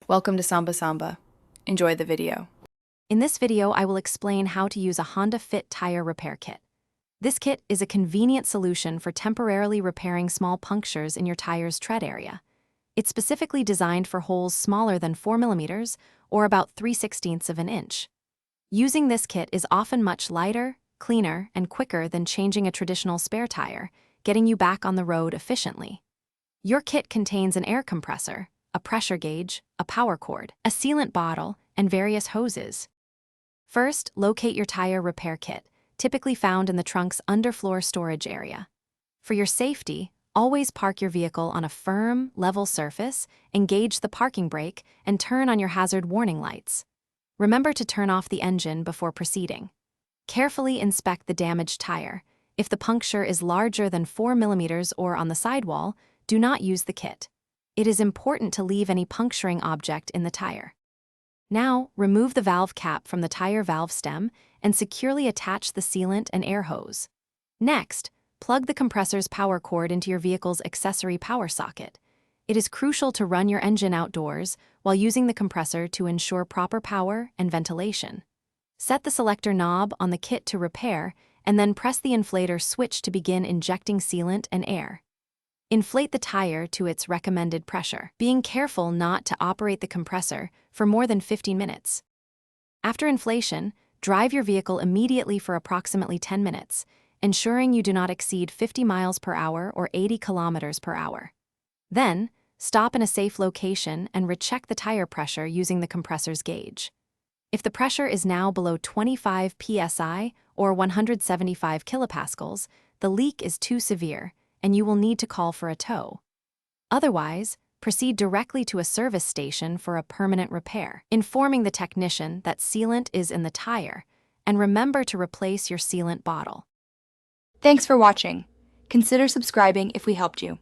Welcome to Samba Samba. Enjoy the video. In this video, I will explain how to use a Honda Fit tire repair kit. This kit is a convenient solution for temporarily repairing small punctures in your tire's tread area. It's specifically designed for holes smaller than 4 millimeters, or about 3/16 of an inch. Using this kit is often much lighter, cleaner, and quicker than changing a traditional spare tire, getting you back on the road efficiently. Your kit contains an air compressor, a pressure gauge, a power cord, a sealant bottle, and various hoses. First, locate your tire repair kit, typically found in the trunk's underfloor storage area. For your safety, always park your vehicle on a firm, level surface, engage the parking brake, and turn on your hazard warning lights. Remember to turn off the engine before proceeding. Carefully inspect the damaged tire. If the puncture is larger than 4 millimeters or on the sidewall, do not use the kit. It is important to leave any puncturing object in the tire. Now, remove the valve cap from the tire valve stem and securely attach the sealant and air hose. Next, plug the compressor's power cord into your vehicle's accessory power socket. It is crucial to run your engine outdoors while using the compressor to ensure proper power and ventilation. Set the selector knob on the kit to repair, and then press the inflator switch to begin injecting sealant and air. Inflate the tire to its recommended pressure, being careful not to operate the compressor for more than 15 minutes. After inflation, drive your vehicle immediately for approximately 10 minutes, ensuring you do not exceed 50 miles per hour or 80 kilometers per hour. Then, stop in a safe location and recheck the tire pressure using the compressor's gauge. If the pressure is now below 25 psi or 175 kilopascals, the leak is too severe, and you will need to call for a tow. Otherwise, proceed directly to a service station for a permanent repair, informing the technician that sealant is in the tire, and remember to replace your sealant bottle. Thanks for watching. Consider subscribing if we helped you.